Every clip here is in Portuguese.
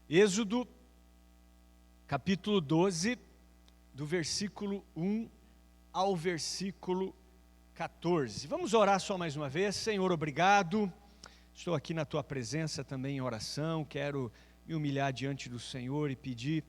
Êxodo, capítulo 12, do versículo 1 ao versículo 14. Vamos orar só mais uma vez. Senhor, obrigado. Estou aqui na Tua presença também em oração. Quero me humilhar diante do Senhor e pedir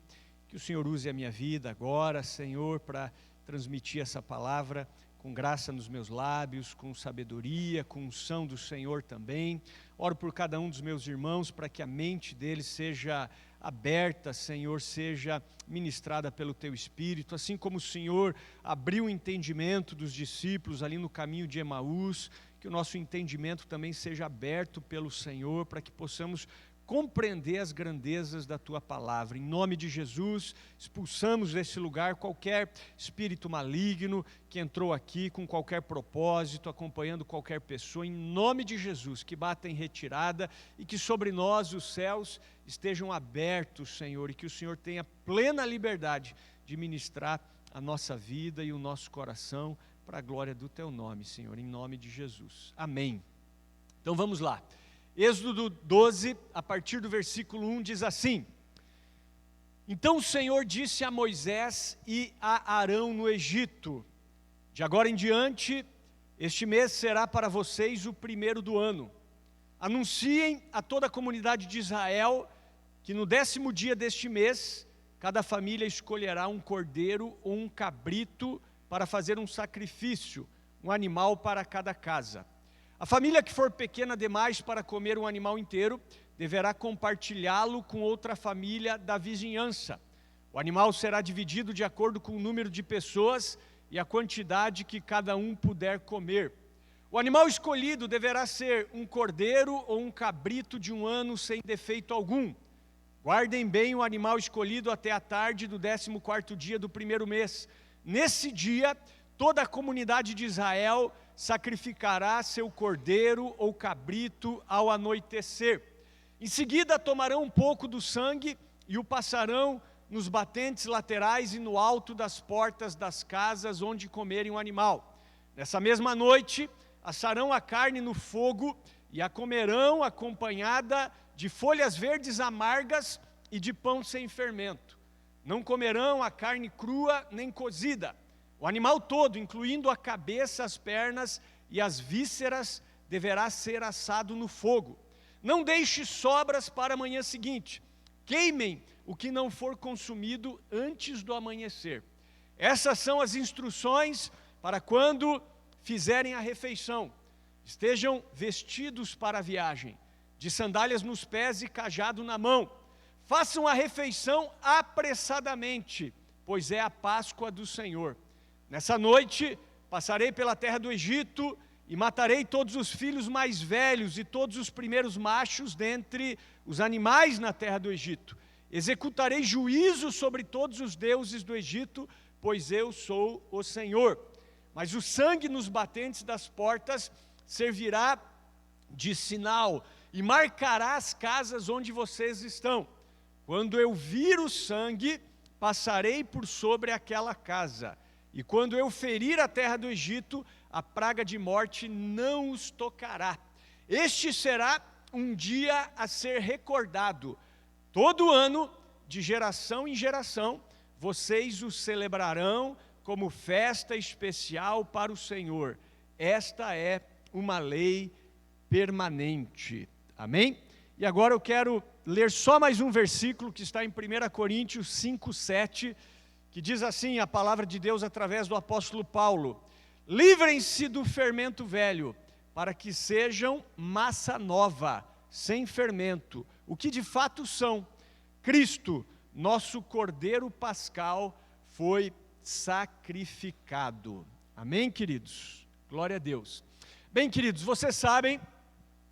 que o Senhor use a minha vida agora, Senhor, para transmitir essa palavra com graça nos meus lábios, com sabedoria, com unção do Senhor também. Oro por cada um dos meus irmãos para que a mente deles seja aberta, Senhor, seja ministrada pelo Teu Espírito, assim como o Senhor abriu o entendimento dos discípulos ali no caminho de Emaús, que o nosso entendimento também seja aberto pelo Senhor, para que possamos compreender as grandezas da Tua palavra. Em nome de Jesus, expulsamos desse lugar qualquer espírito maligno que entrou aqui com qualquer propósito, acompanhando qualquer pessoa. Em nome de Jesus, que bata em retirada e que sobre nós os céus estejam abertos, Senhor, e que o Senhor tenha plena liberdade de ministrar a nossa vida e o nosso coração para a glória do Teu nome, Senhor, em nome de Jesus. Amém. Então vamos lá. Êxodo 12, a partir do versículo 1, diz assim: Então o Senhor disse a Moisés e a Arão no Egito: De agora em diante, este mês será para vocês o primeiro do ano. Anunciem a toda a comunidade de Israel que no 10º dia deste mês, cada família escolherá um cordeiro ou um cabrito para fazer um sacrifício, um animal para cada casa. A família que for pequena demais para comer um animal inteiro, deverá compartilhá-lo com outra família da vizinhança. O animal será dividido de acordo com o número de pessoas e a quantidade que cada um puder comer. O animal escolhido deverá ser um cordeiro ou um cabrito de 1 ano sem defeito algum. Guardem bem o animal escolhido até a tarde do 14º dia do primeiro mês. Nesse dia, toda a comunidade de Israel sacrificará seu cordeiro ou cabrito ao anoitecer. Em seguida, tomarão um pouco do sangue e o passarão nos batentes laterais e no alto das portas das casas onde comerem o animal. Nessa mesma noite, assarão a carne no fogo e a comerão acompanhada de folhas verdes amargas e de pão sem fermento. Não comerão a carne crua nem cozida. O animal todo, incluindo a cabeça, as pernas e as vísceras, deverá ser assado no fogo. Não deixe sobras para a manhã seguinte. Queimem o que não for consumido antes do amanhecer. Essas são as instruções para quando fizerem a refeição. Estejam vestidos para a viagem, de sandálias nos pés e cajado na mão. Façam a refeição apressadamente, pois é a Páscoa do Senhor. Nessa noite, passarei pela terra do Egito e matarei todos os filhos mais velhos e todos os primeiros machos dentre os animais na terra do Egito. Executarei juízo sobre todos os deuses do Egito, pois eu sou o Senhor. Mas o sangue nos batentes das portas servirá de sinal e marcará as casas onde vocês estão. Quando eu vir o sangue, passarei por sobre aquela casa. E quando eu ferir a terra do Egito, a praga de morte não os tocará. Este será um dia a ser recordado. Todo ano, de geração em geração, vocês o celebrarão como festa especial para o Senhor. Esta é uma lei permanente. Amém? E agora eu quero ler só mais um versículo que está em 1 Coríntios 5:7, que diz assim a palavra de Deus através do apóstolo Paulo: Livrem-se do fermento velho, para que sejam massa nova, sem fermento, o que de fato são. Cristo, nosso Cordeiro Pascal, foi sacrificado. Amém, queridos? Glória a Deus. Bem, queridos, vocês sabem,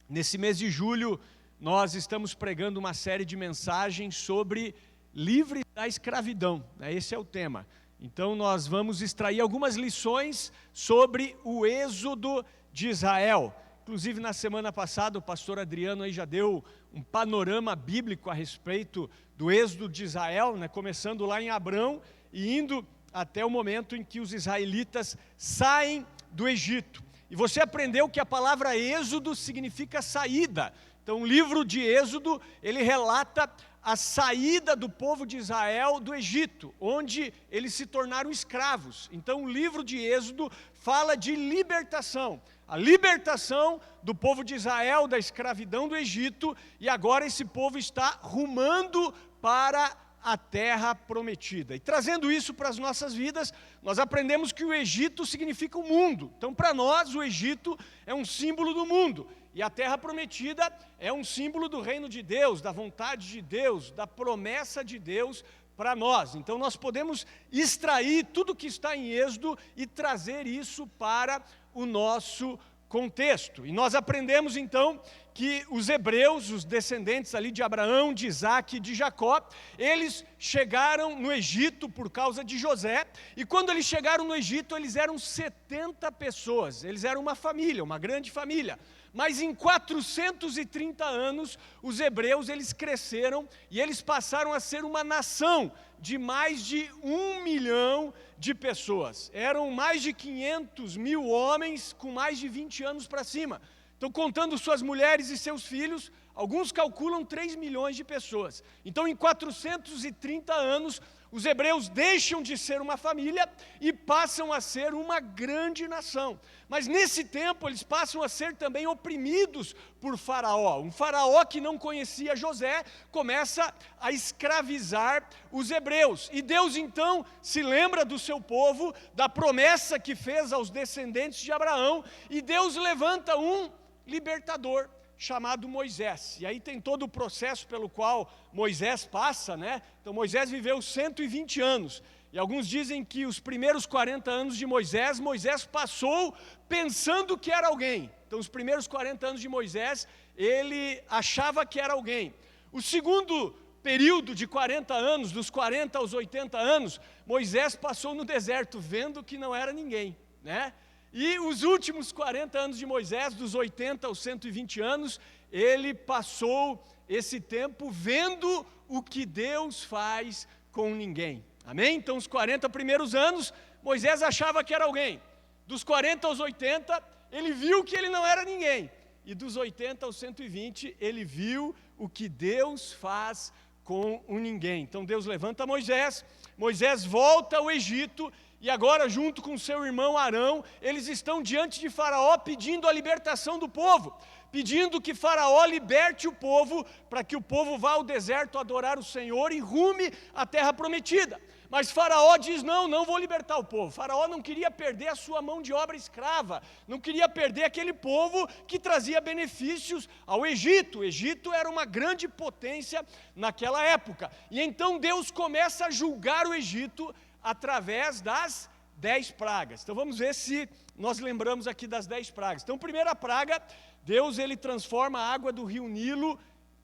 nesse mês de julho, nós estamos pregando uma série de mensagens sobre livre da escravidão, esse é o tema. Então nós vamos extrair algumas lições sobre o êxodo de Israel. Inclusive na semana passada o pastor Adriano aí já deu um panorama bíblico a respeito do êxodo de Israel, começando lá em Abrão e indo até o momento em que os israelitas saem do Egito. E você aprendeu que a palavra êxodo significa saída. Então o livro de Êxodo, ele relata a saída do povo de Israel do Egito, onde eles se tornaram escravos. Então o livro de Êxodo fala de libertação, a libertação do povo de Israel da escravidão do Egito, e agora esse povo está rumando para a terra prometida. E trazendo isso para as nossas vidas, nós aprendemos que o Egito significa o mundo. Então para nós o Egito é um símbolo do mundo. E a terra prometida é um símbolo do reino de Deus, da vontade de Deus, da promessa de Deus para nós. Então nós podemos extrair tudo que está em Êxodo e trazer isso para o nosso contexto. E nós aprendemos então que os hebreus, os descendentes ali de Abraão, de Isaac e de Jacó, eles chegaram no Egito por causa de José, e quando eles chegaram no Egito, eles eram 70 pessoas, eles eram uma família, uma grande família. Mas em 430 anos, os hebreus, eles cresceram e eles passaram a ser uma nação de mais de 1 milhão de pessoas. Eram mais de 500 mil homens com mais de 20 anos para cima. Então, contando suas mulheres e seus filhos, alguns calculam 3 milhões de pessoas. Então, em 430 anos, os hebreus deixam de ser uma família e passam a ser uma grande nação. Mas nesse tempo eles passam a ser também oprimidos por Faraó. Um Faraó que não conhecia José começa a escravizar os hebreus. E Deus então se lembra do seu povo, da promessa que fez aos descendentes de Abraão, e Deus levanta um libertador chamado Moisés. E aí tem todo o processo pelo qual Moisés passa, né? Então Moisés viveu 120 anos. E alguns dizem que os primeiros 40 anos de Moisés, Moisés passou pensando que era alguém. Então os primeiros 40 anos de Moisés, ele achava que era alguém. O segundo período de 40 anos, dos 40 aos 80 anos, Moisés passou no deserto, vendo que não era ninguém, né? E os últimos 40 anos de Moisés, dos 80 aos 120 anos, ele passou esse tempo vendo o que Deus faz com ninguém. Amém? Então, os 40 primeiros anos, Moisés achava que era alguém. Dos 40 aos 80, ele viu que ele não era ninguém. E dos 80 aos 120, ele viu o que Deus faz com o ninguém. Então, Deus levanta Moisés, Moisés volta ao Egito, e agora, junto com seu irmão Arão, eles estão diante de Faraó pedindo a libertação do povo, pedindo que Faraó liberte o povo, para que o povo vá ao deserto adorar o Senhor e rume à terra prometida. Mas Faraó diz, não vou libertar o povo. Faraó não queria perder a sua mão de obra escrava, não queria perder aquele povo que trazia benefícios ao Egito. O Egito era uma grande potência naquela época. E então Deus começa a julgar o Egito através das 10 pragas. Então vamos ver se nós lembramos aqui das 10 pragas. Então, primeira praga, Deus ele transforma a água do rio Nilo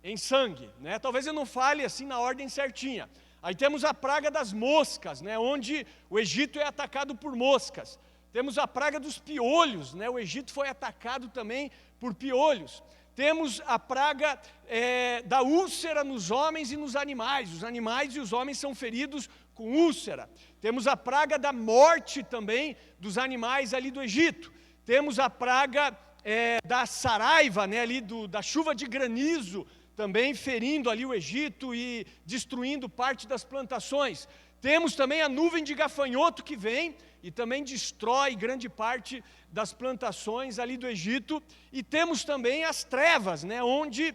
em sangue, né? Talvez eu não fale assim na ordem certinha. Aí temos a praga das moscas, né? Onde o Egito é atacado por moscas. Temos a praga dos piolhos, né? O Egito foi atacado também por piolhos. Temos a praga da úlcera nos homens e nos animais. Os animais e os homens são feridos com úlcera. Temos a praga da morte também dos animais ali do Egito. Temos a praga da saraiva, né, ali da chuva de granizo, também ferindo ali o Egito e destruindo parte das plantações. Temos também a nuvem de gafanhoto que vem e também destrói grande parte das plantações ali do Egito. E temos também as trevas, né, onde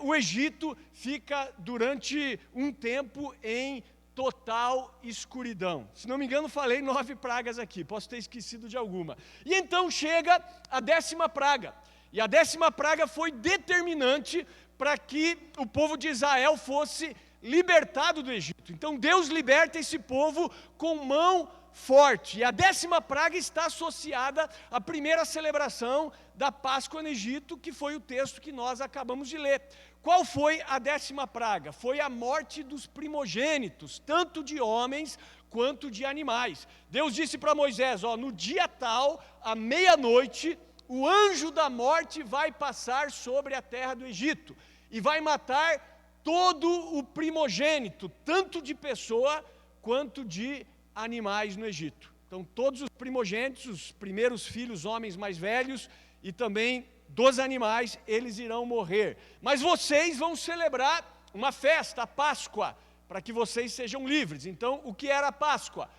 o Egito fica durante um tempo em total escuridão. Se não me engano, falei 9 pragas aqui, posso ter esquecido de alguma. E então chega a 10ª praga. E a 10ª praga foi determinante para que o povo de Israel fosse libertado do Egito. Então Deus liberta esse povo com mão forte. E a 10ª praga está associada à primeira celebração da Páscoa no Egito, que foi o texto que nós acabamos de ler. Qual foi a 10ª praga? Foi a morte dos primogênitos, tanto de homens quanto de animais. Deus disse para Moisés, no dia tal, à meia-noite, o anjo da morte vai passar sobre a terra do Egito e vai matar todo o primogênito, tanto de pessoa quanto de animais no Egito. Então todos os primogênitos, os primeiros filhos, homens mais velhos, e também dos animais, eles irão morrer. Mas vocês vão celebrar uma festa, a Páscoa, para que vocês sejam livres. Então, o que era a Páscoa?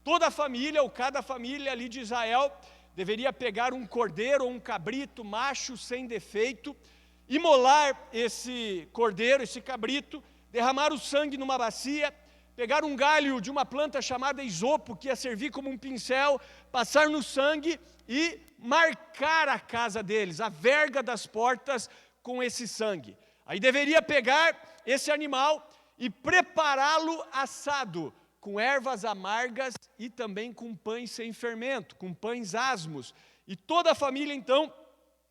Toda a família, ou cada família ali de Israel, deveria pegar um cordeiro ou um cabrito macho sem defeito, imolar esse cordeiro, esse cabrito, derramar o sangue numa bacia, pegar um galho de uma planta chamada isopo, que ia servir como um pincel, passar no sangue e marcar a casa deles, a verga das portas com esse sangue. Aí deveria pegar esse animal e prepará-lo assado, com ervas amargas e também com pães sem fermento, com pães asmos. E toda a família, então,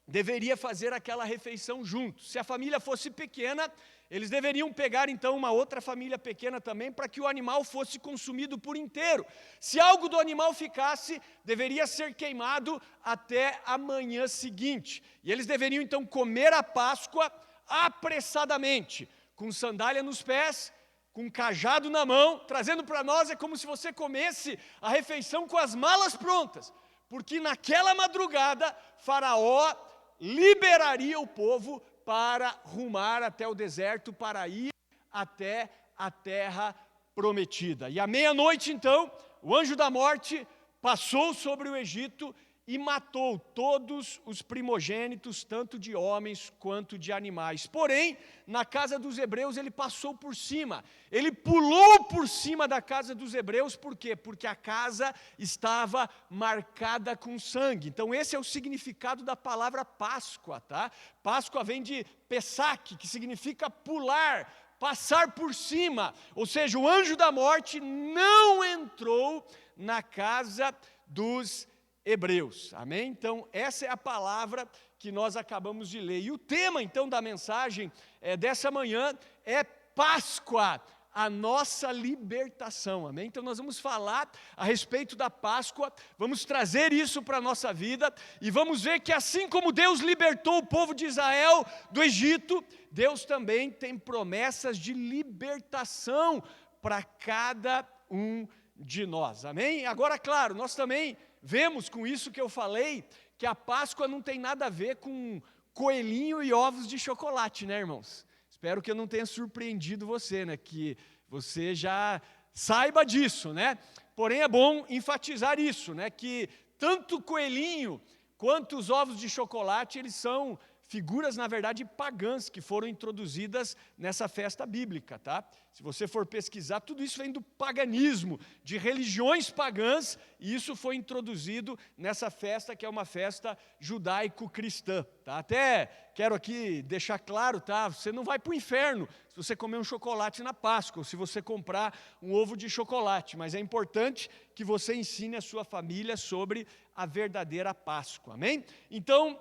deveria fazer aquela refeição junto. Se a família fosse pequena, eles deveriam pegar, então, uma outra família pequena também, para que o animal fosse consumido por inteiro. Se algo do animal ficasse, deveria ser queimado até a manhã seguinte. E eles deveriam, então, comer a Páscoa apressadamente, com sandália nos pés, com cajado na mão. Trazendo para nós, é como se você comesse a refeição com as malas prontas, porque naquela madrugada, Faraó liberaria o povo para rumar até o deserto, para ir até a terra prometida. E à meia-noite, então, o anjo da morte passou sobre o Egito e matou todos os primogênitos, tanto de homens quanto de animais. Porém, na casa dos hebreus ele passou por cima, ele pulou por cima da casa dos hebreus. Por quê? Porque a casa estava marcada com sangue. Então esse é o significado da palavra Páscoa, tá? Páscoa vem de Pesach, que significa pular, passar por cima. Ou seja, o anjo da morte não entrou na casa dos hebreus, amém? Então, essa é a palavra que nós acabamos de ler. E o tema, então, da mensagem dessa manhã é Páscoa, a nossa libertação, amém? Então, nós vamos falar a respeito da Páscoa, vamos trazer isso para a nossa vida, e vamos ver que assim como Deus libertou o povo de Israel do Egito, Deus também tem promessas de libertação para cada um de nós, amém? Agora, claro, nós também vemos com isso que eu falei, que a Páscoa não tem nada a ver com coelhinho e ovos de chocolate, né, irmãos? Espero que eu não tenha surpreendido você, né, que você já saiba disso, né? Porém, é bom enfatizar isso, né, que tanto o coelhinho quanto os ovos de chocolate, eles são figuras, na verdade, pagãs, que foram introduzidas nessa festa bíblica, tá? Se você for pesquisar, tudo isso vem do paganismo, de religiões pagãs, e isso foi introduzido nessa festa, que é uma festa judaico-cristã, tá? Até quero aqui deixar claro, tá? Você não vai para o inferno se você comer um chocolate na Páscoa, ou se você comprar um ovo de chocolate, mas é importante que você ensine a sua família sobre a verdadeira Páscoa, amém? Então,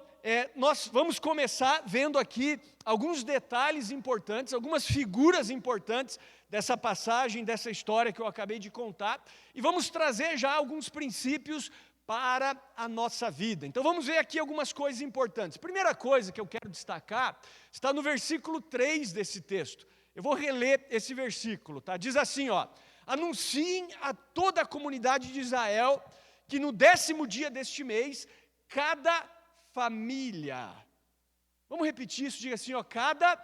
nós vamos começar vendo aqui alguns detalhes importantes, algumas figuras importantes dessa passagem, dessa história que eu acabei de contar, e vamos trazer já alguns princípios para a nossa vida. Então vamos ver aqui algumas coisas importantes. Primeira coisa que eu quero destacar está no versículo 3 desse texto. Eu vou reler esse versículo, tá? Diz assim, ó: anunciem a toda a comunidade de Israel que no 10º dia deste mês, cada família. Vamos repetir isso, diga assim, ó, cada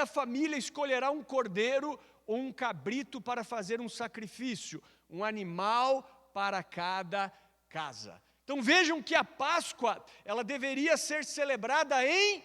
família escolherá um cordeiro ou um cabrito para fazer um sacrifício, um animal para cada casa. Então vejam que a Páscoa, ela deveria ser celebrada em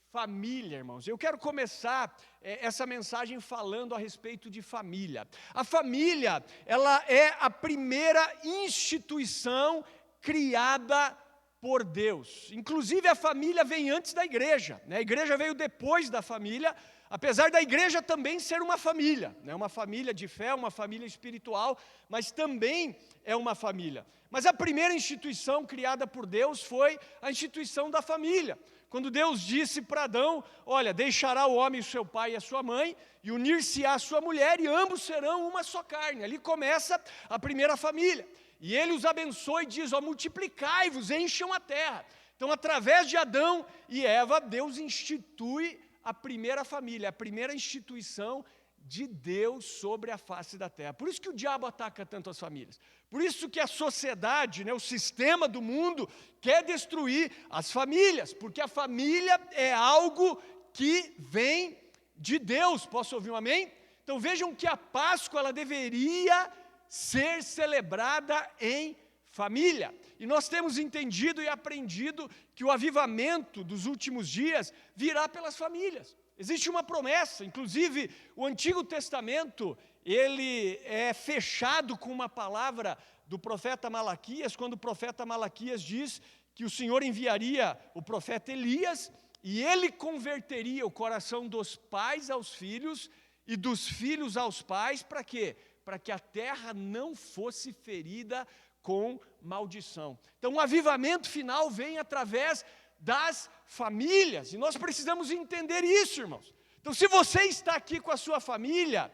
família, irmãos. Eu quero começar essa mensagem falando a respeito de família. A família, ela é a primeira instituição criada por Deus. Inclusive a família vem antes da igreja, né? A igreja veio depois da família, apesar da igreja também ser uma família, né? Uma família de fé, uma família espiritual, mas também é uma família. Mas a primeira instituição criada por Deus foi a instituição da família. Quando Deus disse para Adão, olha, deixará o homem o seu pai e a sua mãe, e unir-se-á a sua mulher, e ambos serão uma só carne. Ali começa a primeira família. E ele os abençoa e diz, ó, multiplicai-vos, encham a terra. Então, através de Adão e Eva, Deus institui a primeira família, a primeira instituição de Deus sobre a face da terra. Por isso que o diabo ataca tanto as famílias. Por isso que a sociedade, o sistema do mundo, quer destruir as famílias, porque a família é algo que vem de Deus. Posso ouvir um amém? Então vejam que a Páscoa ela deveria ser celebrada em família. E nós temos entendido e aprendido que o avivamento dos últimos dias virá pelas famílias. Existe uma promessa, inclusive o Antigo Testamento, ele é fechado com uma palavra do profeta Malaquias, quando o profeta Malaquias diz que o Senhor enviaria o profeta Elias e ele converteria o coração dos pais aos filhos e dos filhos aos pais, para quê? Para que a terra não fosse ferida com maldição. Então o avivamento final vem através das famílias, e nós precisamos entender isso, irmãos. Então se você está aqui com a sua família,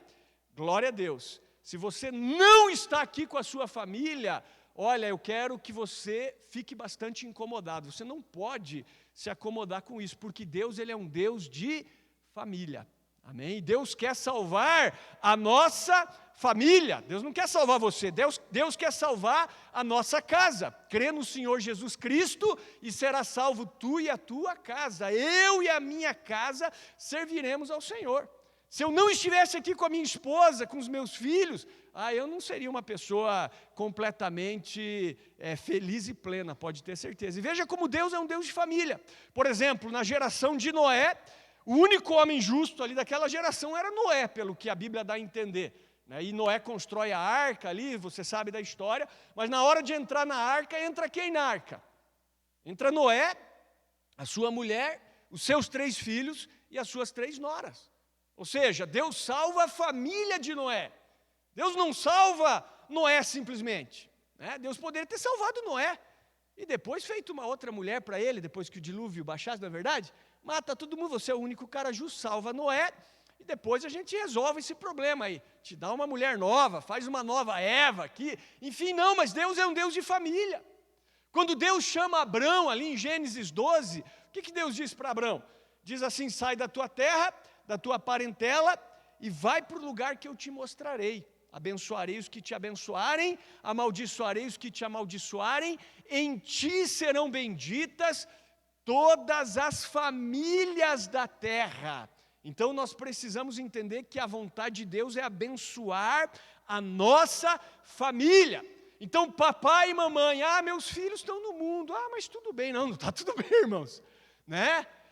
glória a Deus. Se você não está aqui com a sua família, olha, eu quero que você fique bastante incomodado. Você não pode se acomodar com isso, porque Deus ele é um Deus de família. Amém? Deus quer salvar a nossa família. Deus não quer salvar você. Deus quer salvar a nossa casa. Crê no Senhor Jesus Cristo e será salvo tu e a tua casa. Eu e a minha casa serviremos ao Senhor. Se eu não estivesse aqui com a minha esposa, com os meus filhos, eu não seria uma pessoa completamente feliz e plena, pode ter certeza. E veja como Deus é um Deus de família. Por exemplo, na geração de Noé, o único homem justo ali daquela geração era Noé, pelo que a Bíblia dá a entender. E Noé constrói a arca ali, você sabe da história, mas na hora de entrar na arca, entra quem na arca? Entra Noé, a sua mulher, os seus 3 filhos e as suas 3 noras. Ou seja, Deus salva a família de Noé. Deus não salva Noé simplesmente. Deus poderia ter salvado Noé e depois feito uma outra mulher para ele, depois que o dilúvio baixasse, não é verdade? Mata todo mundo, você é o único cara justo, salva Noé, e depois a gente resolve esse problema aí. Te dá uma mulher nova, faz uma nova Eva aqui, enfim, não, mas Deus é um Deus de família. Quando Deus chama Abrão, ali em Gênesis 12, o que Deus diz para Abrão? Diz assim, sai da tua terra, da tua parentela, e vai para o lugar que eu te mostrarei. Abençoarei os que te abençoarem, amaldiçoarei os que te amaldiçoarem, em ti serão benditas todas as famílias da terra. Então nós precisamos entender que a vontade de Deus é abençoar a nossa família. Então papai e mamãe, meus filhos estão no mundo, mas tudo bem, não está tudo bem, irmãos,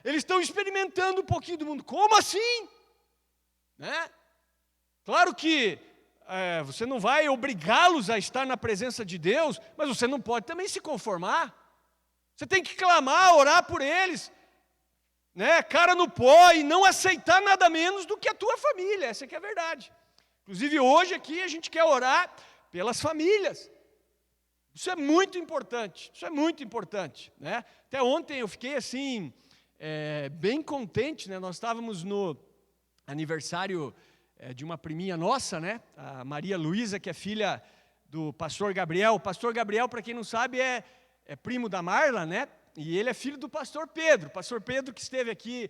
Eles estão experimentando um pouquinho do mundo, como assim? Claro que você não vai obrigá-los a estar na presença de Deus, mas você não pode também se conformar. Você tem que clamar, orar por eles, cara no pó, e não aceitar nada menos do que a tua família, essa que é a verdade. Inclusive hoje aqui a gente quer orar pelas famílias. Isso é muito importante, Até ontem eu fiquei assim, bem contente, Nós estávamos no aniversário de uma priminha nossa, A Maria Luísa, que é filha do pastor Gabriel. O pastor Gabriel, para quem não sabe, é primo da Marla, E ele é filho do pastor Pedro. O pastor Pedro, que esteve aqui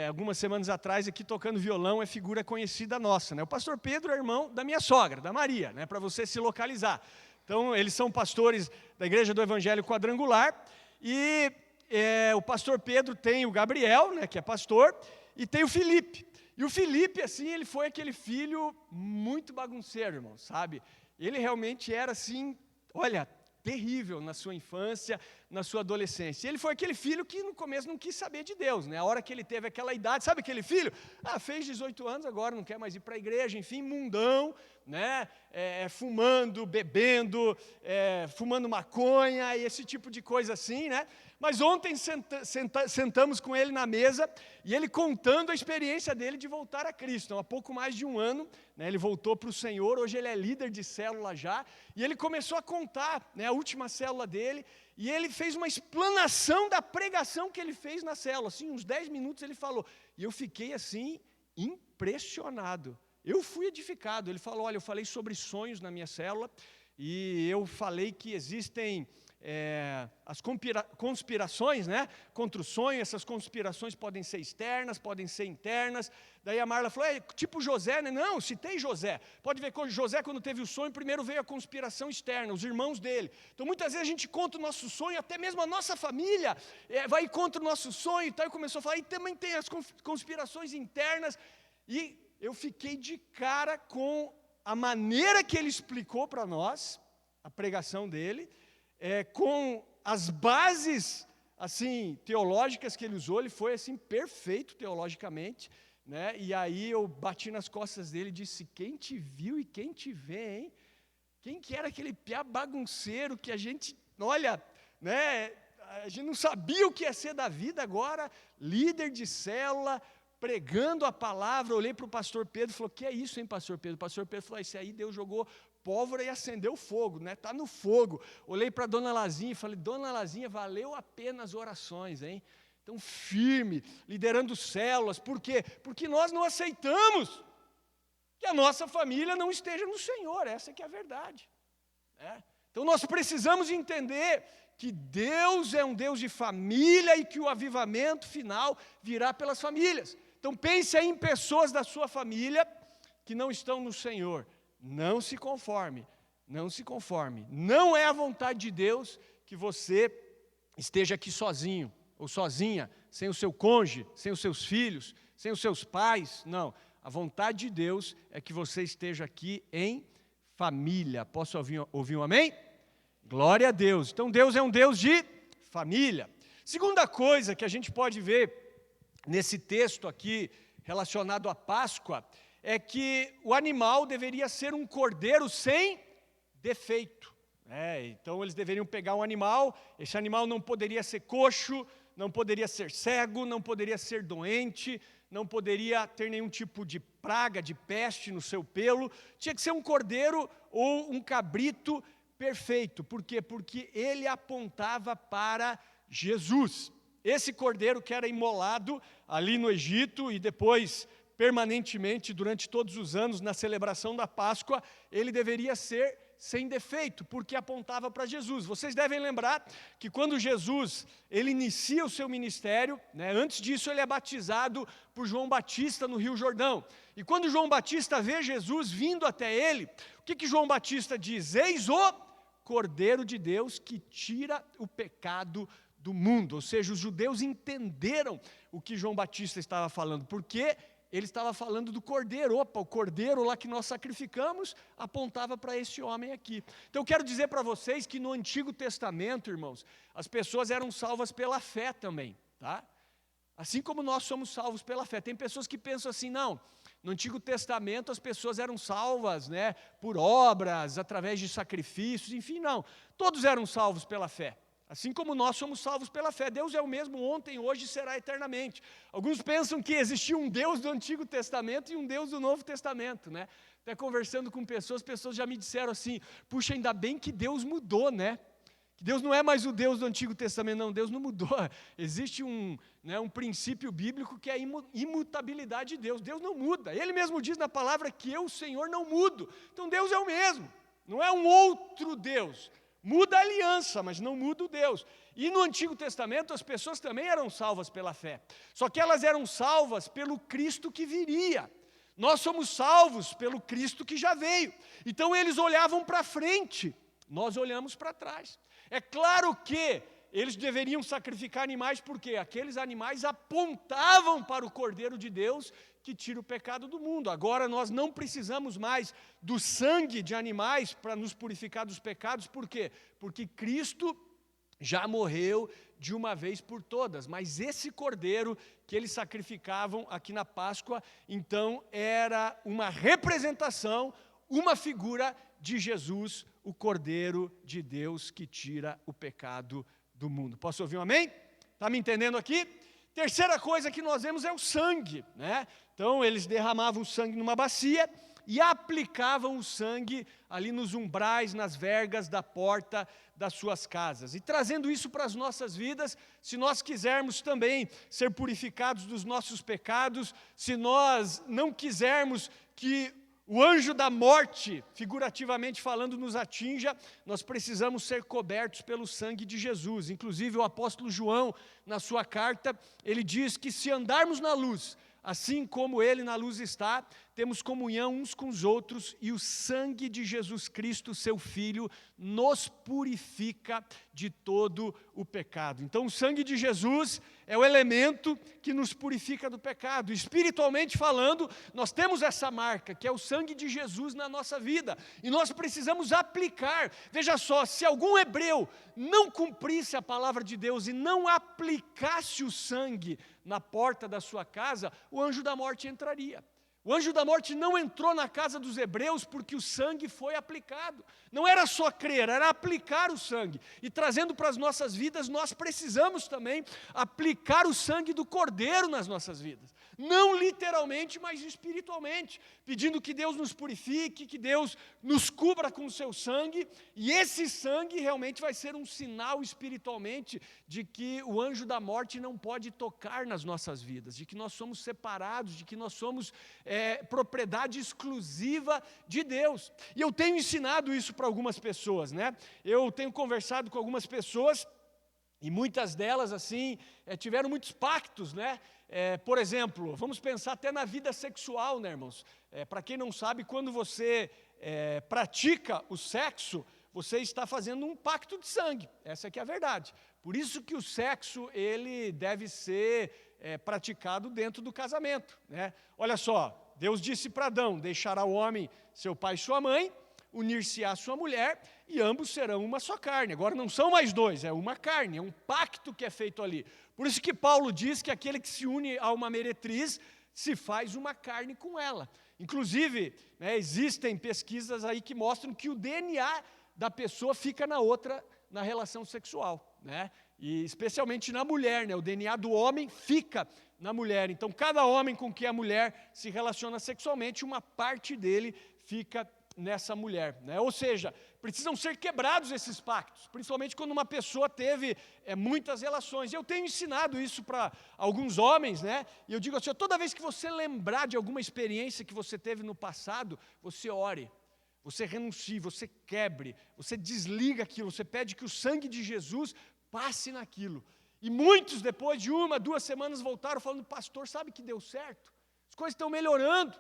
algumas semanas atrás, aqui tocando violão, é figura conhecida nossa, O pastor Pedro é irmão da minha sogra, da Maria, Para você se localizar. Então, eles são pastores da Igreja do Evangelho Quadrangular. E o pastor Pedro tem o Gabriel, que é pastor, e tem o Felipe. E o Felipe, assim, ele foi aquele filho muito bagunceiro, irmão, sabe? Ele realmente era, assim, olha, terrível na sua infância, na sua adolescência. E ele foi aquele filho que no começo não quis saber de Deus, A hora que ele teve aquela idade, sabe aquele filho? Fez 18 anos, agora não quer mais ir para a igreja, enfim, mundão, fumando, bebendo, fumando maconha e esse tipo de coisa assim, Mas ontem sentamos com ele na mesa e ele contando a experiência dele de voltar a Cristo. Então, há pouco mais de um ano, ele voltou para o Senhor, hoje ele é líder de célula já, e ele começou a contar a última célula dele, e ele fez uma explanação da pregação que ele fez na célula, assim, uns 10 minutos ele falou, e eu fiquei assim, impressionado. Eu fui edificado. Ele falou, olha, eu falei sobre sonhos na minha célula, e eu falei que existem as conspirações, né, contra o sonho. Essas conspirações podem ser externas, podem ser internas. Daí a Marla falou, tipo José, né? Não, citei José. Pode ver que José, quando teve o sonho, primeiro veio a conspiração externa, os irmãos dele. Então muitas vezes a gente conta o nosso sonho, até mesmo a nossa família vai contra o nosso sonho e tal, e começou a falar, e também tem as conspirações internas. E eu fiquei de cara com a maneira que ele explicou para nós, a pregação dele, com as bases assim teológicas que ele usou. Ele foi assim perfeito teologicamente, né? E aí eu bati nas costas dele e disse, quem te viu e quem te vê, hein? Quem que era aquele piá bagunceiro que a gente, olha, né, a gente não sabia o que ia ser da vida, agora líder de célula, pregando a palavra. Eu olhei para o pastor Pedro e falou, que é isso, hein, pastor Pedro? O pastor Pedro falou, esse aí Deus jogou pólvora e acendeu fogo, né? Está no fogo. Olhei para a dona Lazinha e falei, dona Lazinha, valeu a pena as orações, hein? Então, firme, liderando células. Por quê? Porque nós não aceitamos que a nossa família não esteja no Senhor. Essa que é a verdade, né? Então, nós precisamos entender que Deus é um Deus de família e que o avivamento final virá pelas famílias. Então, pense aí em pessoas da sua família que não estão no Senhor. Não se conforme, não se conforme. Não é a vontade de Deus que você esteja aqui sozinho ou sozinha, sem o seu cônjuge, sem os seus filhos, sem os seus pais. Não, a vontade de Deus é que você esteja aqui em família. Posso ouvir um amém? Glória a Deus. Então Deus é um Deus de família. Segunda coisa que a gente pode ver nesse texto aqui relacionado à Páscoa é que o animal deveria ser um cordeiro sem defeito. Então eles deveriam pegar um animal, esse animal não poderia ser coxo, não poderia ser cego, não poderia ser doente, não poderia ter nenhum tipo de praga, de peste no seu pelo. Tinha que ser um cordeiro ou um cabrito perfeito. Por quê? Porque ele apontava para Jesus. Esse cordeiro que era imolado ali no Egito e depois permanentemente, durante todos os anos, na celebração da Páscoa, ele deveria ser sem defeito, porque apontava para Jesus. Vocês devem lembrar que quando Jesus ele inicia o seu ministério, né, antes disso ele é batizado por João Batista no Rio Jordão. E quando João Batista vê Jesus vindo até ele, o que João Batista diz? Eis o Cordeiro de Deus que tira o pecado do mundo. Ou seja, os judeus entenderam o que João Batista estava falando, porque ele estava falando do cordeiro. Opa, o cordeiro lá que nós sacrificamos apontava para esse homem aqui. Então eu quero dizer para vocês que no Antigo Testamento, irmãos, as pessoas eram salvas pela fé também, tá? Assim como nós somos salvos pela fé. Tem pessoas que pensam assim, não, no Antigo Testamento as pessoas eram salvas, né, por obras, através de sacrifícios, enfim, não. Todos eram salvos pela fé. Assim como nós somos salvos pela fé. Deus é o mesmo ontem, hoje e será eternamente. Alguns pensam que existia um Deus do Antigo Testamento e um Deus do Novo Testamento, né? Até conversando com pessoas já me disseram assim, puxa, ainda bem que Deus mudou, né? Que Deus não é mais o Deus do Antigo Testamento, não, Deus não mudou. Existe um princípio bíblico que é a imutabilidade de Deus. Deus não muda. Ele mesmo diz na palavra que eu, o Senhor, não mudo. Então Deus é o mesmo, não é um outro Deus. Muda a aliança, mas não muda o Deus. E no Antigo Testamento as pessoas também eram salvas pela fé. Só que elas eram salvas pelo Cristo que viria. Nós somos salvos pelo Cristo que já veio. Então eles olhavam para frente, nós olhamos para trás. É claro que eles deveriam sacrificar animais, porque aqueles animais apontavam para o Cordeiro de Deus que tira o pecado do mundo. Agora nós não precisamos mais do sangue de animais para nos purificar dos pecados. Por quê? Porque Cristo já morreu de uma vez por todas. Mas esse cordeiro que eles sacrificavam aqui na Páscoa, então era uma representação, uma figura de Jesus, o Cordeiro de Deus que tira o pecado do mundo. Posso ouvir um amém? Está me entendendo aqui? Terceira coisa que nós vemos é o sangue, né? Então eles derramavam o sangue numa bacia e aplicavam o sangue ali nos umbrais, nas vergas da porta das suas casas. E trazendo isso para as nossas vidas, se nós quisermos também ser purificados dos nossos pecados, se nós não quisermos que o anjo da morte, figurativamente falando, nos atinja, nós precisamos ser cobertos pelo sangue de Jesus. Inclusive o apóstolo João, na sua carta, ele diz que se andarmos na luz, assim como ele na luz está, temos comunhão uns com os outros, e o sangue de Jesus Cristo, seu Filho, nos purifica de todo o pecado. Então, o sangue de Jesus é o elemento que nos purifica do pecado. Espiritualmente falando, nós temos essa marca, que é o sangue de Jesus na nossa vida, e nós precisamos aplicar. Veja só, se algum hebreu não cumprisse a palavra de Deus e não aplicasse o sangue na porta da sua casa, o anjo da morte entraria. O anjo da morte não entrou na casa dos hebreus porque o sangue foi aplicado. Não era só crer, era aplicar o sangue. E trazendo para as nossas vidas, nós precisamos também aplicar o sangue do Cordeiro nas nossas vidas. Não literalmente, mas espiritualmente. Pedindo que Deus nos purifique, que Deus nos cubra com o seu sangue. E esse sangue realmente vai ser um sinal espiritualmente de que o anjo da morte não pode tocar nas nossas vidas. De que nós somos separados, de que nós somos propriedade exclusiva de Deus. E eu tenho ensinado isso para algumas pessoas, né? Eu tenho conversado com algumas pessoas e muitas delas, assim, tiveram muitos pactos, né? Por exemplo, vamos pensar até na vida sexual, né, irmãos? Para quem não sabe, quando você pratica o sexo, você está fazendo um pacto de sangue. Essa aqui é a verdade. Por isso que o sexo, ele deve ser praticado dentro do casamento, né? Olha só, Deus disse para Adão: deixará o homem seu pai e sua mãe, unir-se à sua mulher, e ambos serão uma só carne. Agora não são mais dois, é uma carne, é um pacto que é feito ali. Por isso que Paulo diz que aquele que se une a uma meretriz se faz uma carne com ela. Inclusive, né, existem pesquisas aí que mostram que o DNA da pessoa fica na outra, na relação sexual, né? E especialmente na mulher, né? O DNA do homem fica na mulher. Então, cada homem com que a mulher se relaciona sexualmente, uma parte dele fica nessa mulher, né? Ou seja, precisam ser quebrados esses pactos, principalmente quando uma pessoa teve muitas relações. Eu tenho ensinado isso para alguns homens, né? E eu digo assim: toda vez que você lembrar de alguma experiência que você teve no passado, você ore, você renuncie, você quebre, você desliga aquilo, você pede que o sangue de Jesus passe naquilo. E muitos, depois de 1, 2 semanas, voltaram falando: pastor, sabe que deu certo? As coisas estão melhorando.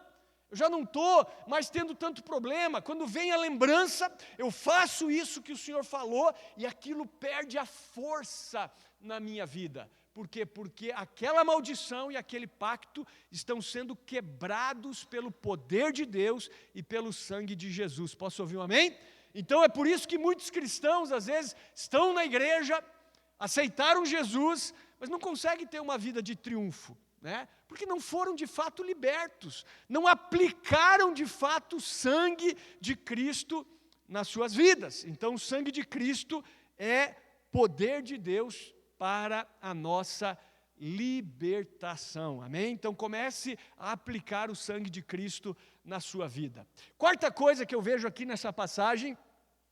Eu já não estou mais tendo tanto problema. Quando vem a lembrança, eu faço isso que o Senhor falou e aquilo perde a força na minha vida. Por quê? Porque aquela maldição e aquele pacto estão sendo quebrados pelo poder de Deus e pelo sangue de Jesus. Posso ouvir um amém? Então é por isso que muitos cristãos, às vezes, estão na igreja, aceitaram Jesus, mas não conseguem ter uma vida de triunfo, né? Porque não foram de fato libertos, não aplicaram de fato o sangue de Cristo nas suas vidas. Então o sangue de Cristo é poder de Deus para a nossa libertação, amém? Então comece a aplicar o sangue de Cristo na sua vida. Quarta coisa que eu vejo aqui nessa passagem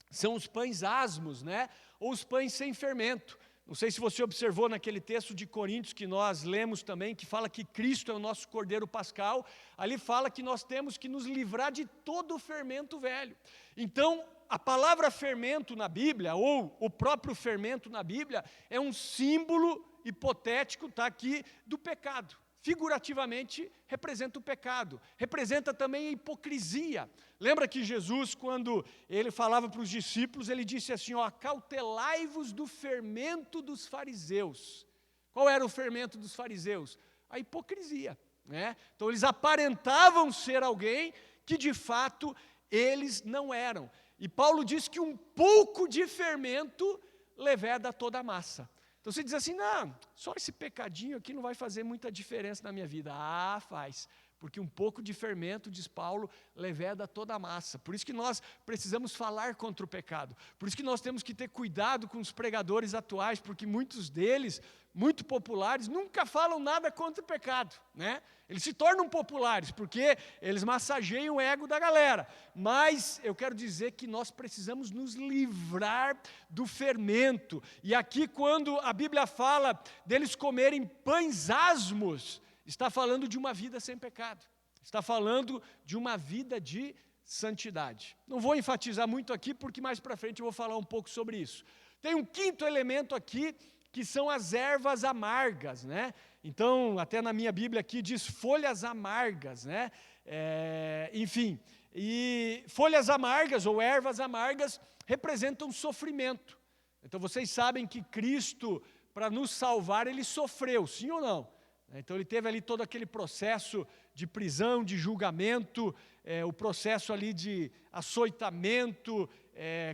são os pães asmos, né? Ou os pães sem fermento. Não sei se você observou naquele texto de Coríntios que nós lemos também, que fala que Cristo é o nosso Cordeiro Pascal. Ali fala que nós temos que nos livrar de todo o fermento velho. Então, a palavra fermento na Bíblia, ou o próprio fermento na Bíblia, é um símbolo hipotético, está aqui, do pecado. Figurativamente, representa o pecado, representa também a hipocrisia. Lembra que Jesus, quando ele falava para os discípulos, ele disse assim: acautelai-vos do fermento dos fariseus. Qual era o fermento dos fariseus? A hipocrisia, né? Então eles aparentavam ser alguém que de fato eles não eram. E Paulo diz que um pouco de fermento leveda toda a massa. Então você diz assim: não, só esse pecadinho aqui não vai fazer muita diferença na minha vida. Ah, faz, porque um pouco de fermento, diz Paulo, leveda toda a massa. Por isso que nós precisamos falar contra o pecado. Por isso que nós temos que ter cuidado com os pregadores atuais, porque muitos deles, muito populares, nunca falam nada contra o pecado, né? Eles se tornam populares, porque eles massageiam o ego da galera. Mas eu quero dizer que nós precisamos nos livrar do fermento. E aqui, quando a Bíblia fala deles comerem pães asmos, está falando de uma vida sem pecado. Está falando de uma vida de santidade. Não vou enfatizar muito aqui, porque mais para frente eu vou falar um pouco sobre isso. Tem um quinto elemento aqui, que são as ervas amargas, né? Então, até na minha Bíblia aqui diz folhas amargas, né? Enfim, e folhas amargas ou ervas amargas representam sofrimento. Então, vocês sabem que Cristo, para nos salvar, Ele sofreu, sim ou não? Então, Ele teve ali todo aquele processo de prisão, de julgamento, o processo ali de açoitamento,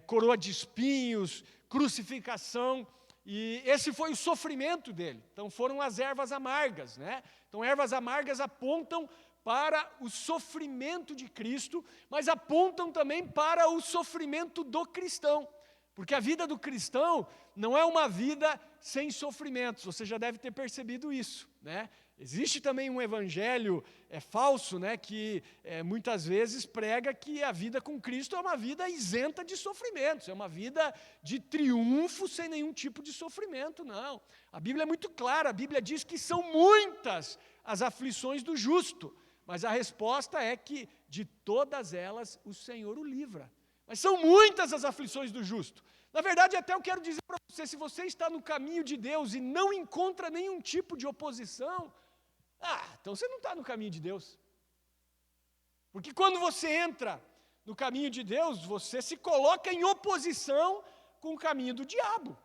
coroa de espinhos, crucificação, e esse foi o sofrimento dele. Então foram as ervas amargas, né? Então ervas amargas apontam para o sofrimento de Cristo, mas apontam também para o sofrimento do cristão. Porque a vida do cristão não é uma vida sem sofrimentos, você já deve ter percebido isso, né? Existe também um evangelho falso, né, que muitas vezes prega que a vida com Cristo é uma vida isenta de sofrimentos, é uma vida de triunfo sem nenhum tipo de sofrimento, não. A Bíblia é muito clara, a Bíblia diz que são muitas as aflições do justo, mas a resposta é que de todas elas o Senhor o livra. Mas são muitas as aflições do justo. Na verdade, até eu quero dizer para você, se você está no caminho de Deus e não encontra nenhum tipo de oposição, então você não está no caminho de Deus. Porque quando você entra no caminho de Deus, você se coloca em oposição com o caminho do diabo.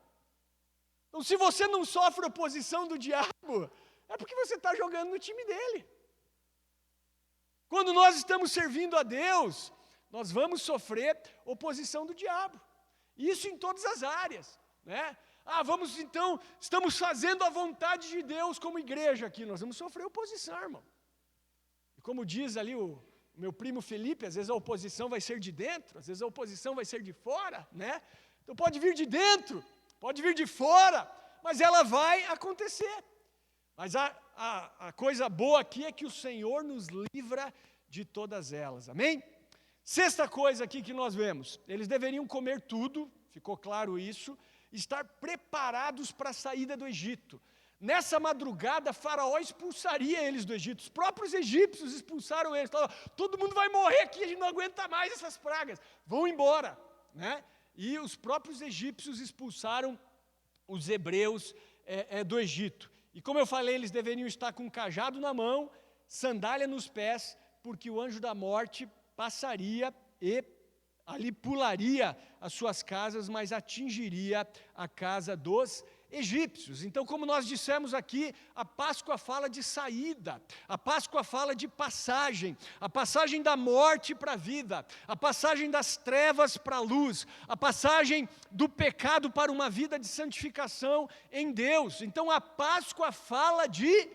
Então, se você não sofre oposição do diabo, é porque você está jogando no time dele. Quando nós estamos servindo a Deus, nós vamos sofrer oposição do diabo. Isso em todas as áreas, né? Estamos fazendo a vontade de Deus como igreja aqui, nós vamos sofrer oposição, irmão. E como diz ali o meu primo Felipe, às vezes a oposição vai ser de dentro, às vezes a oposição vai ser de fora, né? Então pode vir de dentro, pode vir de fora, mas ela vai acontecer. Mas a coisa boa aqui é que o Senhor nos livra de todas elas, amém? Sexta coisa aqui que nós vemos, eles deveriam comer tudo, ficou claro isso, estar preparados para a saída do Egito. Nessa madrugada, Faraó expulsaria eles do Egito, os próprios egípcios expulsaram eles, falaram, todo mundo vai morrer aqui, a gente não aguenta mais essas pragas, vão embora, né? E os próprios egípcios expulsaram os hebreus do Egito. E como eu falei, eles deveriam estar com um cajado na mão, sandália nos pés, porque o anjo da morte passaria e ali pularia as suas casas, mas atingiria a casa dos egípcios. Então, como nós dissemos aqui, a Páscoa fala de saída, a Páscoa fala de passagem, a passagem da morte para a vida, a passagem das trevas para a luz, a passagem do pecado para uma vida de santificação em Deus. Então, a Páscoa fala de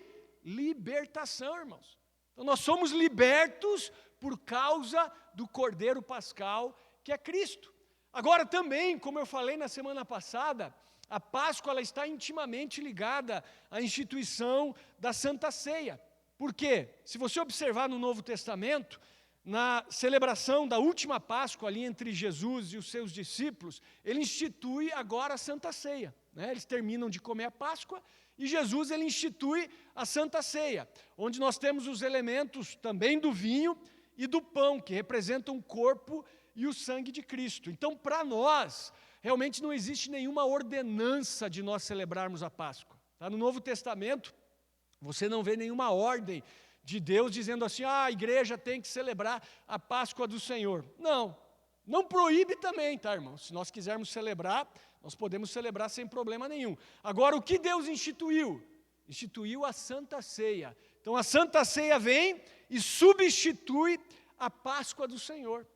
libertação, irmãos. Então, nós somos libertos por causa do Cordeiro Pascal, que é Cristo. Agora também, como eu falei na semana passada, a Páscoa ela está intimamente ligada à instituição da Santa Ceia. Por quê? Se você observar no Novo Testamento, na celebração da última Páscoa ali entre Jesus e os seus discípulos, ele institui agora a Santa Ceia, né? Eles terminam de comer a Páscoa e Jesus ele institui a Santa Ceia, onde nós temos os elementos também do vinho e do pão, que representam o corpo e o sangue de Cristo. Então, para nós, realmente não existe nenhuma ordenança de nós celebrarmos a Páscoa. Tá? No Novo Testamento, você não vê nenhuma ordem de Deus dizendo assim, a igreja tem que celebrar a Páscoa do Senhor. Não, não proíbe também, tá, irmão? Se nós quisermos celebrar, nós podemos celebrar sem problema nenhum. Agora, o que Deus instituiu? Instituiu a Santa Ceia. Então, a Santa Ceia vem e substitui a Páscoa do Senhor.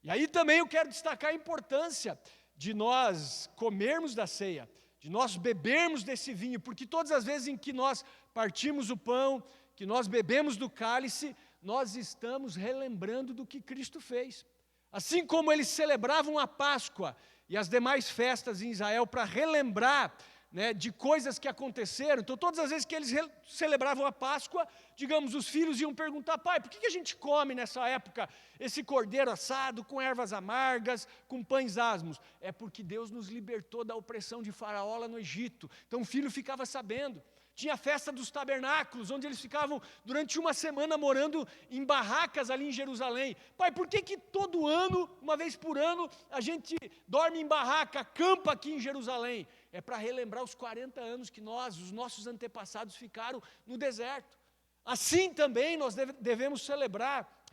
E aí também eu quero destacar a importância de nós comermos da ceia, de nós bebermos desse vinho, porque todas as vezes em que nós partimos o pão, que nós bebemos do cálice, nós estamos relembrando do que Cristo fez. Assim como eles celebravam a Páscoa e as demais festas em Israel para relembrar, né, de coisas que aconteceram. Então, todas as vezes que eles celebravam a Páscoa, digamos, os filhos iam perguntar, pai, por que a gente come nessa época esse cordeiro assado com ervas amargas, com pães asmos? É porque Deus nos libertou da opressão de Faraó lá no Egito. Então, o filho ficava sabendo. Tinha a festa dos tabernáculos, onde eles ficavam durante uma semana morando em barracas ali em Jerusalém. Pai, por que todo ano, uma vez por ano, a gente dorme em barraca, acampa aqui em Jerusalém? É para relembrar os 40 anos que os nossos antepassados ficaram no deserto. Assim também nós devemos celebrar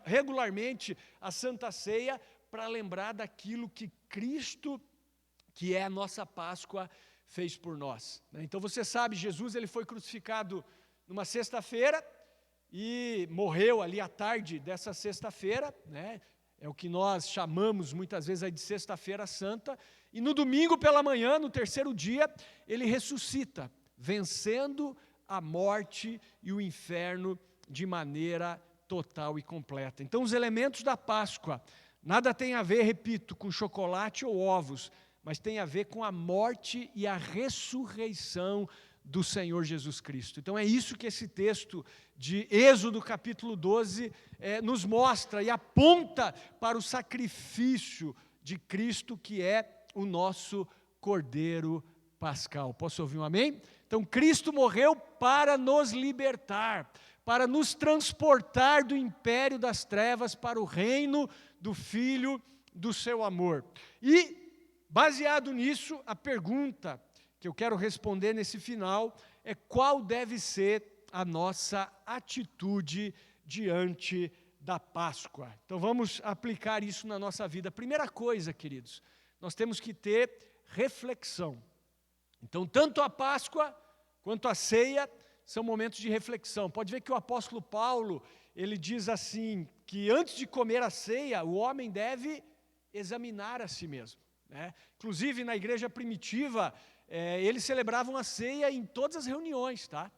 regularmente a Santa Ceia para lembrar daquilo que Cristo, que é a nossa Páscoa, fez por nós. Então você sabe, Jesus ele foi crucificado numa sexta-feira e morreu ali à tarde dessa sexta-feira, né? É o que nós chamamos muitas vezes aí de Sexta-feira Santa, e no domingo pela manhã, no terceiro dia, ele ressuscita, vencendo a morte e o inferno de maneira total e completa. Então os elementos da Páscoa nada tem a ver, repito, com chocolate ou ovos, mas tem a ver com a morte e a ressurreição do Senhor Jesus Cristo. Então é isso que esse texto de Êxodo capítulo 12 nos mostra e aponta para o sacrifício de Cristo, que é o nosso Cordeiro Pascal. Posso ouvir um amém? Então Cristo morreu para nos libertar, para nos transportar do império das trevas para o reino do Filho do seu amor. E, baseado nisso, a pergunta que eu quero responder nesse final é: qual deve ser a nossa atitude diante da Páscoa? Então vamos aplicar isso na nossa vida. Primeira coisa, queridos, nós temos que ter reflexão. Então, tanto a Páscoa quanto a ceia são momentos de reflexão. Pode ver que o apóstolo Paulo, ele diz assim, que antes de comer a ceia, o homem deve examinar a si mesmo, né? Inclusive, na igreja primitiva, eles celebravam a ceia em todas as reuniões, tá?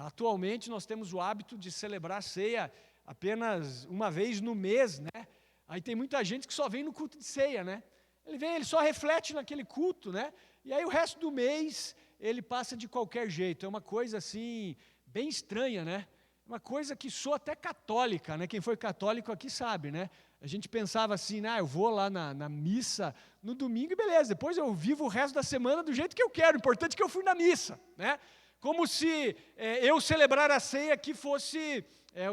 Atualmente, nós temos o hábito de celebrar a ceia apenas uma vez no mês, né? Aí tem muita gente que só vem no culto de ceia, né? Ele só reflete naquele culto, né? E aí o resto do mês ele passa de qualquer jeito. É uma coisa assim, bem estranha, né? Uma coisa que soa até católica, né? Quem foi católico aqui sabe, né? A gente pensava assim, eu vou lá na missa no domingo e beleza, depois eu vivo o resto da semana do jeito que eu quero, o importante é que eu fui na missa, né? Como se eu celebrar a ceia aqui fosse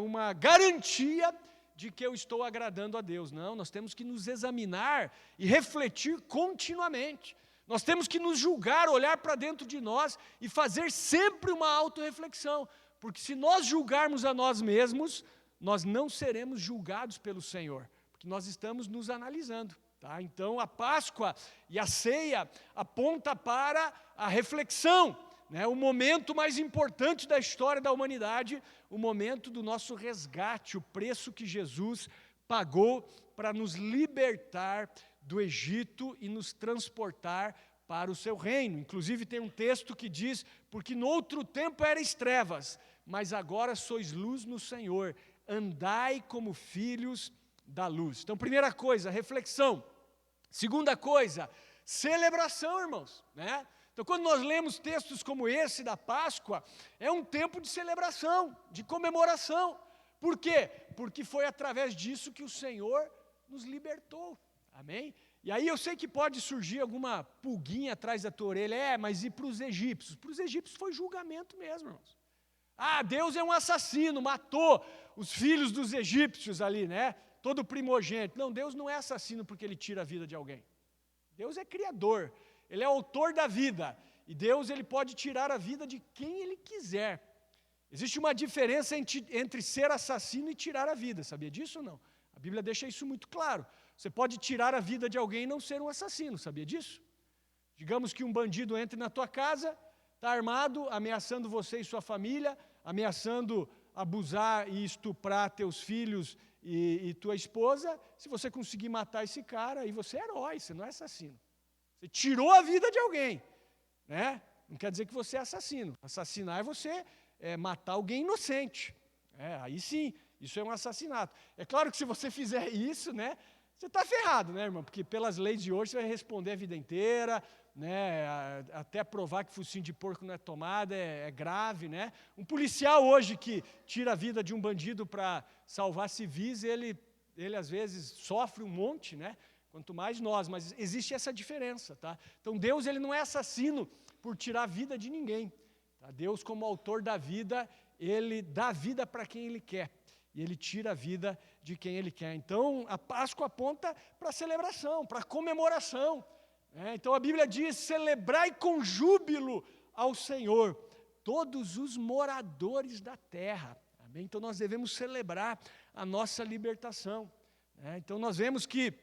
uma garantia de que eu estou agradando a Deus. Não, nós temos que nos examinar e refletir continuamente. Nós temos que nos julgar, olhar para dentro de nós e fazer sempre uma autorreflexão, porque se nós julgarmos a nós mesmos, nós não seremos julgados pelo Senhor, porque nós estamos nos analisando. Tá? Então a Páscoa e a ceia aponta para a reflexão, né? O momento mais importante da história da humanidade, o momento do nosso resgate, o preço que Jesus pagou para nos libertar do Egito e nos transportar para o seu reino. Inclusive tem um texto que diz: porque no outro tempo erais trevas, mas agora sois luz no Senhor, andai como filhos da luz. Então, primeira coisa, reflexão. Segunda coisa, celebração, irmãos, né? Então, quando nós lemos textos como esse da Páscoa, é um tempo de celebração, de comemoração. Por quê? Porque foi através disso que o Senhor nos libertou. Amém? E aí eu sei que pode surgir alguma pulguinha atrás da tua orelha, mas e para os egípcios? Para os egípcios foi julgamento mesmo, irmãos. Deus é um assassino, matou os filhos dos egípcios ali, né? Todo primogênito. Não, Deus não é assassino porque ele tira a vida de alguém. Deus é criador, ele é autor da vida. E Deus ele pode tirar a vida de quem ele quiser. Existe uma diferença entre ser assassino e tirar a vida, sabia disso ou não? A Bíblia deixa isso muito claro. Você pode tirar a vida de alguém e não ser um assassino, sabia disso? Digamos que um bandido entre na tua casa, está armado, ameaçando você e sua família, ameaçando abusar e estuprar teus filhos e tua esposa. Se você conseguir matar esse cara, aí você é herói, você não é assassino. Você tirou a vida de alguém, né? Não quer dizer que você é assassino. Assassinar é você matar alguém inocente. Aí sim, isso é um assassinato. É claro que se você fizer isso, né, você está ferrado, né, irmão? Porque pelas leis de hoje você vai responder a vida inteira, né? Até provar que focinho de porco não é tomada é grave, né? Um policial hoje que tira a vida de um bandido para salvar civis, ele às vezes sofre um monte, né? Quanto mais nós, mas existe essa diferença, tá? Então Deus ele não é assassino por tirar a vida de ninguém. Deus, como autor da vida, Ele dá vida para quem Ele quer. E Ele tira a vida de quem Ele quer. Então, a Páscoa aponta para a celebração, para a comemoração. Então, a Bíblia diz, celebrai com júbilo ao Senhor todos os moradores da terra. Amém? Então, nós devemos celebrar a nossa libertação. Então, nós vemos que,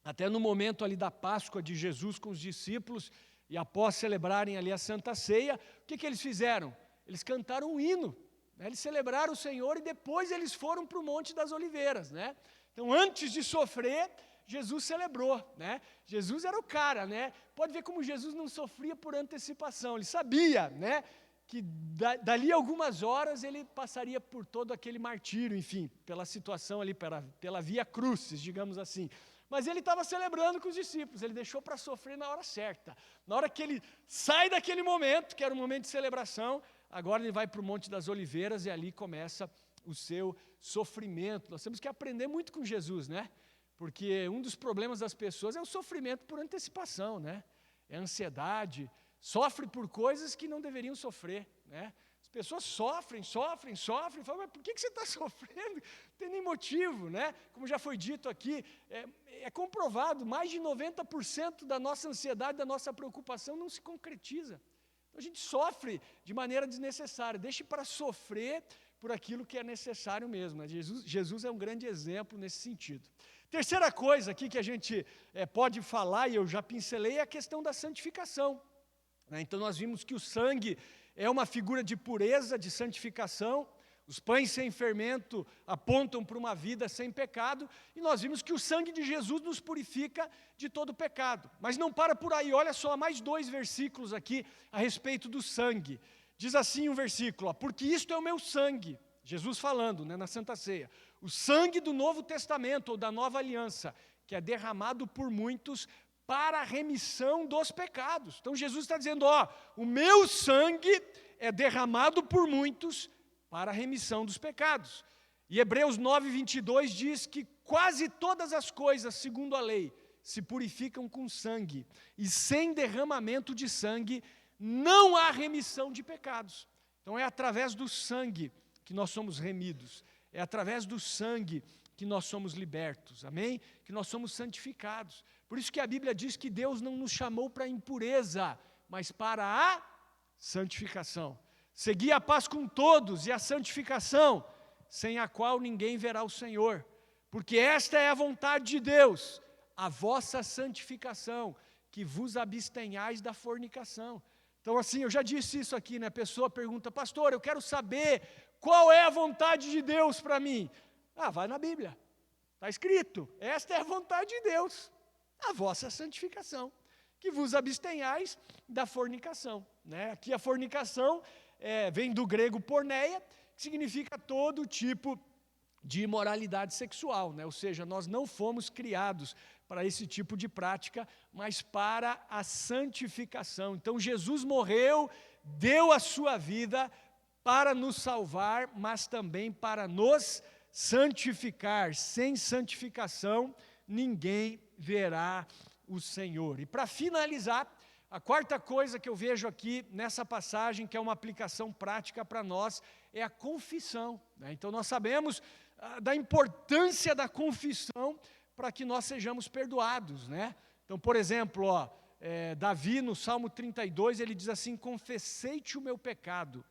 até no momento ali da Páscoa de Jesus com os discípulos, e após celebrarem ali a Santa Ceia, o que eles fizeram? Eles cantaram um hino, eles celebraram o Senhor e depois eles foram para o Monte das Oliveiras. Então, antes de sofrer, Jesus celebrou. Jesus era o cara. Pode ver como Jesus não sofria por antecipação, ele sabia que dali a algumas horas ele passaria por todo aquele martírio, enfim, pela situação ali, pela via crucis, digamos assim. Mas ele estava celebrando com os discípulos, ele deixou para sofrer na hora certa. Na hora que ele sai daquele momento, que era um momento de celebração, agora ele vai para o Monte das Oliveiras e ali começa o seu sofrimento. Nós temos que aprender muito com Jesus, porque um dos problemas das pessoas é o sofrimento por antecipação, é a ansiedade, sofre por coisas que não deveriam sofrer, As pessoas sofrem, falam, mas por que você está sofrendo? Não tem nem motivo, Como já foi dito aqui, é comprovado, mais de 90% da nossa ansiedade, da nossa preocupação não se concretiza. Então a gente sofre de maneira desnecessária, deixe para sofrer por aquilo que é necessário mesmo. Jesus é um grande exemplo nesse sentido. Terceira coisa aqui que a gente pode falar, e eu já pincelei, é a questão da santificação. Então nós vimos que o sangue é uma figura de pureza, de santificação. Os pães sem fermento apontam para uma vida sem pecado. E nós vimos que o sangue de Jesus nos purifica de todo pecado. Mas não para por aí, olha só, mais 2 versículos aqui a respeito do sangue. Diz assim um versículo, porque isto é o meu sangue. Jesus falando na Santa Ceia. O sangue do Novo Testamento ou da Nova Aliança, que é derramado por muitos para a remissão dos pecados. Então Jesus está dizendo, o meu sangue é derramado por muitos para a remissão dos pecados. E Hebreus 9:22 diz que quase todas as coisas, segundo a lei, se purificam com sangue, e sem derramamento de sangue não há remissão de pecados. Então é através do sangue que nós somos remidos, é através do sangue que nós somos libertos, amém? Que nós somos santificados. Por isso que a Bíblia diz que Deus não nos chamou para a impureza, mas para a santificação. Segui a paz com todos e a santificação, sem a qual ninguém verá o Senhor. Porque esta é a vontade de Deus, a vossa santificação, que vos abstenhais da fornicação. Então assim, eu já disse isso aqui, A pessoa pergunta, pastor, eu quero saber qual é a vontade de Deus para mim. Vai na Bíblia, está escrito, esta é a vontade de Deus, a vossa santificação, que vos abstenhais da fornicação. Aqui a fornicação vem do grego porneia, que significa todo tipo de imoralidade sexual, ou seja, nós não fomos criados para esse tipo de prática, mas para a santificação. Então Jesus morreu, deu a sua vida para nos salvar, mas também para nos santificar. Sem santificação, ninguém verá o Senhor. E para finalizar, a quarta coisa que eu vejo aqui nessa passagem, que é uma aplicação prática para nós, é a confissão. Então nós sabemos da importância da confissão para que nós sejamos perdoados. Então, por exemplo, Davi no Salmo 32, ele diz assim, confessei-te o meu pecado,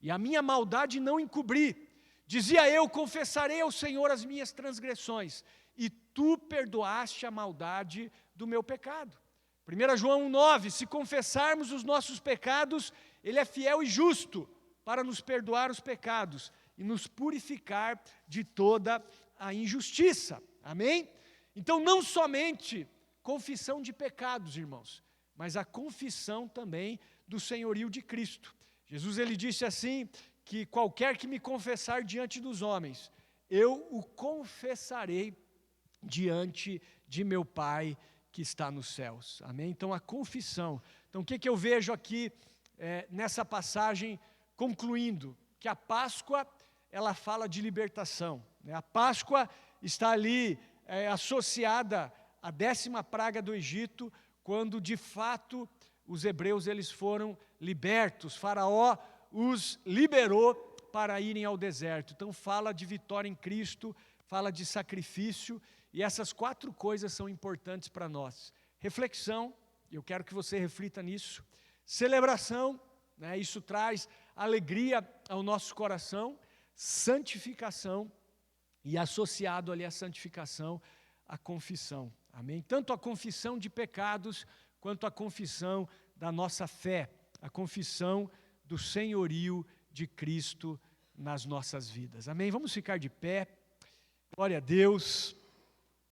e a minha maldade não encobri. Dizia eu, confessarei ao Senhor as minhas transgressões, e tu perdoaste a maldade do meu pecado. 1 João 1,9, se confessarmos os nossos pecados, Ele é fiel e justo para nos perdoar os pecados e nos purificar de toda a injustiça. Amém? Então, não somente confissão de pecados, irmãos, mas a confissão também do senhorio de Cristo. Jesus, ele disse assim, que qualquer que me confessar diante dos homens, eu o confessarei diante de meu Pai que está nos céus. Amém? Então, a confissão. Então, o que eu vejo aqui nessa passagem, concluindo? Que a Páscoa, ela fala de libertação. A Páscoa está ali associada à 10ª praga do Egito, quando, de fato, os hebreus eles foram libertos. Faraó os liberou para irem ao deserto. Então fala de vitória em Cristo, fala de sacrifício, e essas 4 coisas são importantes para nós. Reflexão, eu quero que você reflita nisso. Celebração, né, isso traz alegria ao nosso coração. Santificação, e associado ali à santificação, a confissão. Amém? Tanto a confissão de pecados, quanto a confissão da nossa fé, a confissão do senhorio de Cristo nas nossas vidas. Amém? Vamos ficar de pé. Glória a Deus.